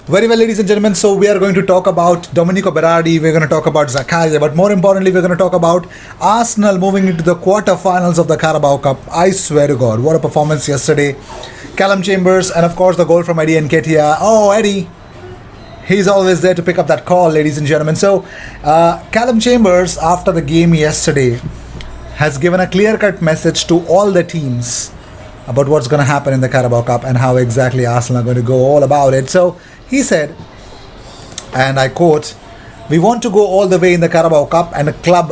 Very well, ladies and gentlemen. So we are going to talk about Domenico Berardi. We're going to talk about Zakaria, but more importantly, we're going to talk about Arsenal moving into the quarter-finals of the Carabao Cup. I swear to God, what a performance yesterday! Callum Chambers, and of course the goal from Eddie Nketiah. Oh, Eddie, he's always there to pick up that call, ladies and gentlemen. So Callum Chambers, after the game yesterday, has given a clear-cut message to all the teams about what's going to happen in the Carabao Cup and how exactly Arsenal are going to go all about it. So he said, and I quote, "We want to go all the way in the Carabao Cup, and a club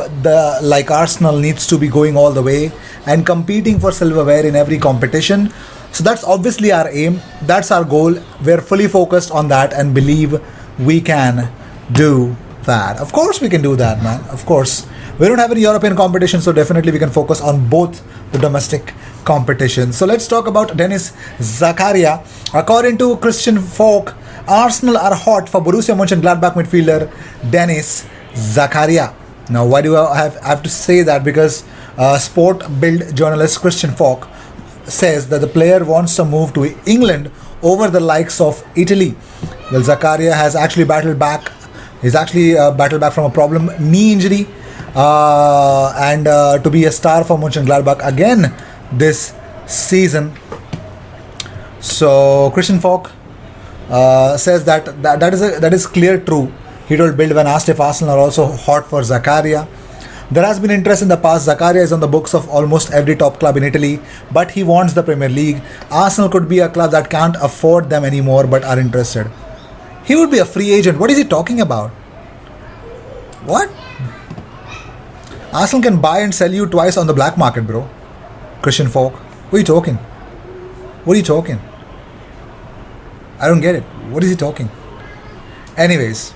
like Arsenal needs to be going all the way and competing for silverware in every competition. So that's obviously our aim. That's our goal. We're fully focused on that and believe we can do that." Of course we can do that, man. Of course. We don't have any European competition, so definitely we can focus on both the domestic competition. So let's talk about Dennis Zakaria. According to Christian Falk, Arsenal are hot for Borussia Mönchengladbach midfielder Dennis Zakaria. Now, why do I have to say that? Because Sport Bild journalist Christian Falk says that the player wants to move to England over the likes of Italy. Well, Zakaria has actually battled back. He's actually battled back from a problem knee injury and to be a star for Mönchengladbach again this season. So Christian Falk says that is clear true. He told Bild when asked if Arsenal are also hot for Zakaria. There has been interest in the past. Zakaria is on the books of almost every top club in Italy, but he wants the Premier League. Arsenal could be a club that can't afford them anymore but are interested. He would be a free agent. What is he talking about? What? Arsenal can buy and sell you twice on the black market, bro. Christian Falk. What are you talking? What are you talking? I don't get it. What is he talking? Anyways,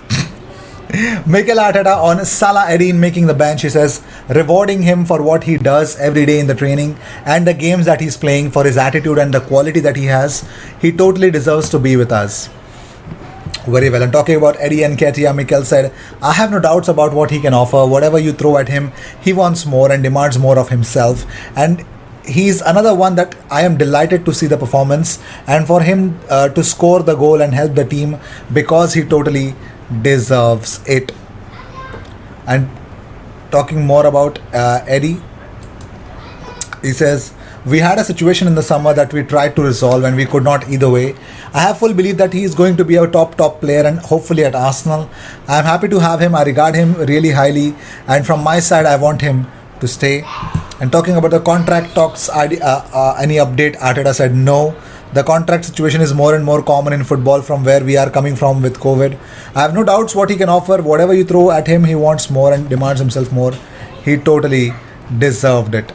Mikel Arteta on Salah Eddin making the bench. He says, rewarding him for what he does every day in the training and the games that he's playing, for his attitude and the quality that he has. He totally deserves to be with us. Very well. And talking about Eddie Nketiah, Mikel said, I have no doubts about what he can offer. Whatever you throw at him, he wants more and demands more of himself. And he's another one that I am delighted to see the performance and for him to score the goal and help the team, because he totally deserves it. And talking more about Eddie, he says, we had a situation in the summer that we tried to resolve and we could not either way. I have full belief that he is going to be a top player and hopefully at Arsenal. I am happy to have him. I regard him really highly, and from my side I want him to stay. And talking about the contract talks, any update? Arteta said no. The contract situation is more and more common in football from where we are coming from with COVID. I have no doubts what he can offer. Whatever you throw at him, he wants more and demands himself more. He totally deserved it.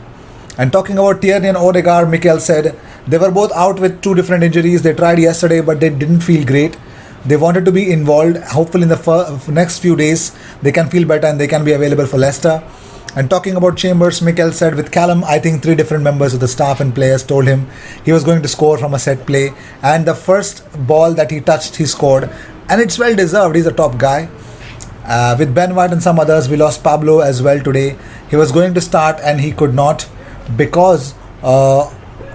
And talking about Tierney and Odegaard, Mikel said they were both out with two different injuries. They tried yesterday, but they didn't feel great. They wanted to be involved. Hopefully in the next few days, they can feel better and they can be available for Leicester. And talking about Chambers, Mikel said with Callum, I think three different members of the staff and players told him he was going to score from a set play. And the first ball that he touched, he scored. And it's well deserved. He's a top guy. With Ben White and some others, we lost Pablo as well today. He was going to start and he could not because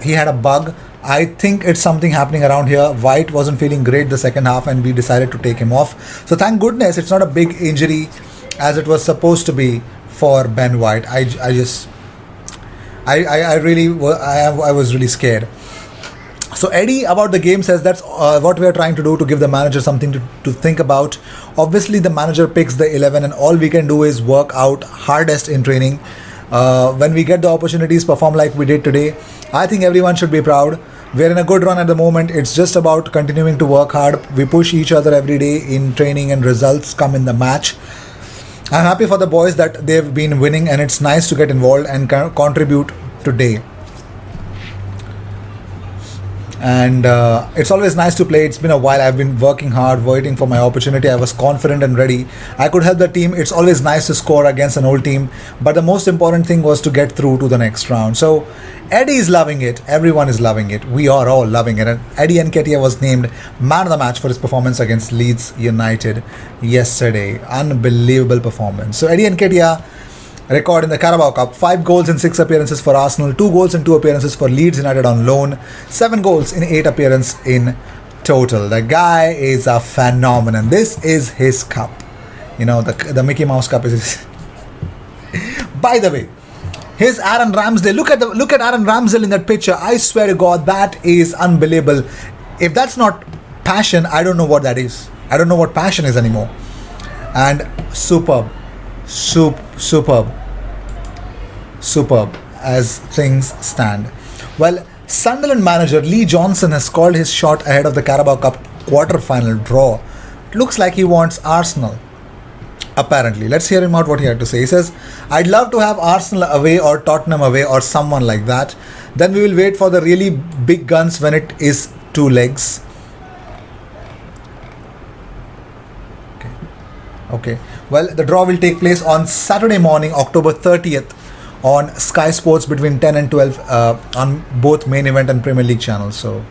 he had a bug. I think it's something happening around here. White wasn't feeling great the second half and we decided to take him off. So thank goodness it's not a big injury as it was supposed to be for Ben White. I was really scared. So Eddie about the game says that's what we are trying to do, to give the manager something to think about. Obviously the manager picks the 11 and all we can do is work out hardest in training. When we get the opportunities, perform like we did today, I think everyone should be proud. We're in a good run at the moment. It's just about continuing to work hard. We push each other every day in training and results come in the match. I'm happy for the boys that they've been winning and it's nice to get involved and contribute today. And it's always nice to play. It's been a while. I've been working hard, waiting for my opportunity. I was confident and ready. I could help the team. It's always nice to score against an old team. But the most important thing was to get through to the next round. So Eddie is loving it. Everyone is loving it. We are all loving it. And Eddie Nketiah was named man of the match for his performance against Leeds United yesterday. Unbelievable performance. So Eddie Nketiah record in the Carabao Cup: 5 goals in 6 appearances for Arsenal, 2 goals in 2 appearances for Leeds United on loan, 7 goals in 8 appearances in Total. The guy is a phenomenon. This is his cup. You know, the Mickey Mouse cup is his. By the way, here's Aaron Ramsdale. Look at Aaron Ramsdale in that picture. I swear to God, that is unbelievable. If that's not passion, I don't know what that is. I don't know what passion is anymore. And superb, superb as things stand. Well, Sunderland manager Lee Johnson has called his shot ahead of the Carabao Cup quarter-final draw. It looks like he wants Arsenal. Apparently, let's hear him out what he had to say. He says, "I'd love to have Arsenal away or Tottenham away or someone like that. Then we will wait for the really big guns when it is two legs." Okay. Well, the draw will take place on Saturday morning, October 30th, on Sky Sports between 10 and 12 on both main event and Premier League channels. So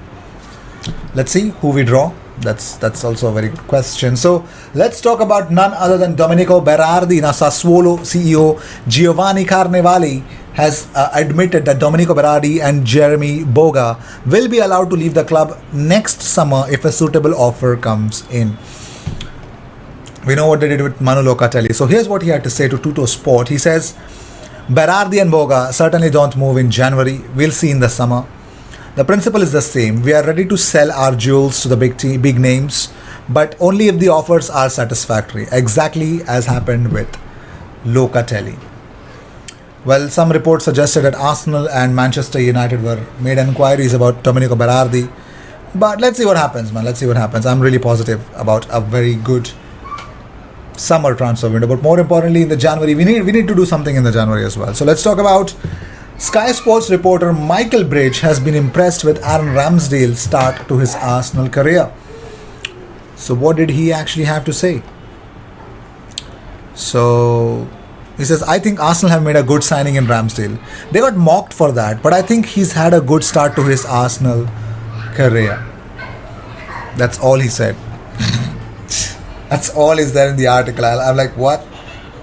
let's see who we draw. That's also a very good question. So let's talk about none other than Domenico Berardi. Now, Sassuolo CEO Giovanni Carnevali has admitted that Domenico Berardi and Jeremy Boga will be allowed to leave the club next summer if a suitable offer comes in. We know what they did with Manu Locatelli. So here's what he had to say to Tutto Sport. He says, "Berardi and Boga certainly don't move in January. We'll see in the summer. The principle is the same. We are ready to sell our jewels to the big names, but only if the offers are satisfactory, exactly as happened with Locatelli." Well, some reports suggested that Arsenal and Manchester United were made inquiries about Domenico Berardi, but let's see what happens, man. Let's see what happens. I'm really positive about a very good summer transfer window, but more importantly, in the January, we need to do something in the January as well. So let's talk about Sky Sports reporter Michael Bridge has been impressed with Aaron Ramsdale's start to his Arsenal career. So what did he actually have to say? So he says, "I think Arsenal have made a good signing in Ramsdale. They got mocked for that, but I think he's had a good start to his Arsenal career." That's all he said. That's all is there in the article. I'm like, what?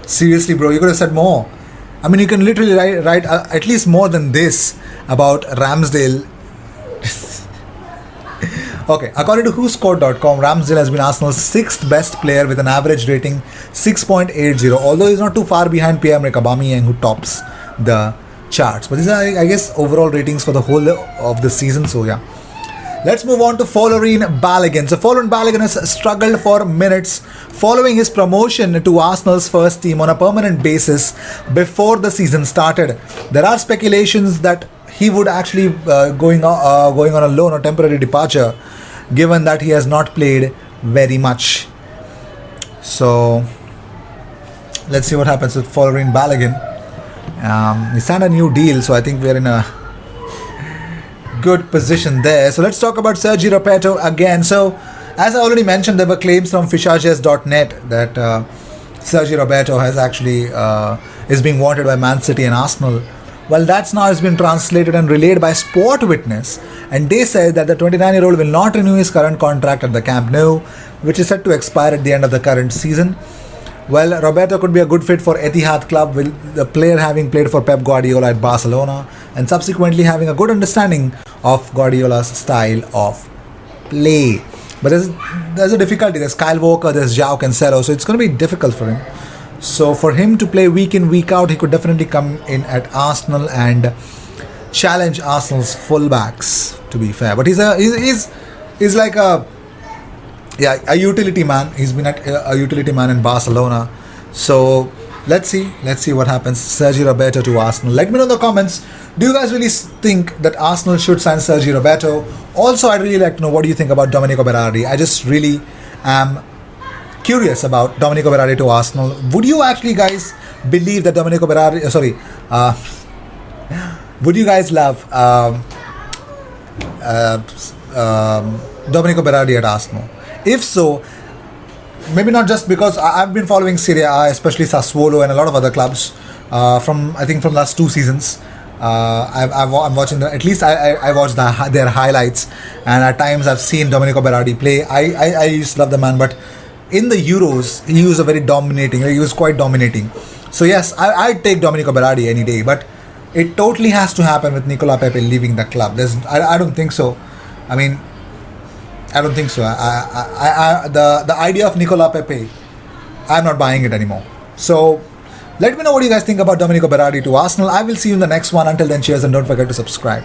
Seriously, bro, you could have said more. I mean, you can literally write at least more than this about Ramsdale. Okay, according to WhoScored.com, Ramsdale has been Arsenal's sixth best player with an average rating 6.80, although he's not too far behind Pierre-Emerick Aubameyang, who tops the charts. But these are, I guess, overall ratings for the whole of the season, so yeah. Let's move on to Folarin Balogun. So Folarin Balogun has struggled for minutes following his promotion to Arsenal's first team on a permanent basis before the season started. There are speculations that he would actually going on a loan or temporary departure, given that he has not played very much. So let's see what happens with Folarin Balogun. He signed a new deal, so I think we're in a good position there. So let's talk about Sergi Roberto again. So as I already mentioned, there were claims from Fischages.net that Sergi Roberto has actually is being wanted by Man City and Arsenal. Well, that's now has been translated and relayed by Sport Witness, and they said that the 29-year-old will not renew his current contract at the Camp Nou, which is set to expire at the end of the current season. Well, Roberto could be a good fit for Etihad club, with the player having played for Pep Guardiola at Barcelona and subsequently having a good understanding of Guardiola's style of play. But there's a difficulty. There's Kyle Walker, there's João Cancelo, so it's going to be difficult for him. So for him to play week in, week out, he could definitely come in at Arsenal and challenge Arsenal's fullbacks, to be fair. But he's like a utility man. He's been a utility man in Barcelona. So let's see what happens. Sergi Roberto to Arsenal. Let me know in the comments. Do you guys really think that Arsenal should sign Sergi Roberto? Also, I'd really like to know what do you think about Domenico Berardi. I just really am curious about Domenico Berardi to Arsenal. Would you actually guys believe that Domenico Berardi? Would you guys love Domenico Berardi at Arsenal? If so, maybe not just because I've been following Serie A, especially Sassuolo and a lot of other clubs from last 2 seasons. I'm watching at least I watched their highlights, and at times I've seen Domenico Berardi play. I used to love the man, but in the Euros he was he was quite dominating. So yes, I'd take Domenico Berardi any day, but it totally has to happen with Nicola Pepe leaving the club. I don't think so. I mean, I don't think so. The idea of Nicola Pepe, I'm not buying it anymore. So let me know what you guys think about Domenico Berardi to Arsenal. I will see you in the next one. Until then, cheers and don't forget to subscribe.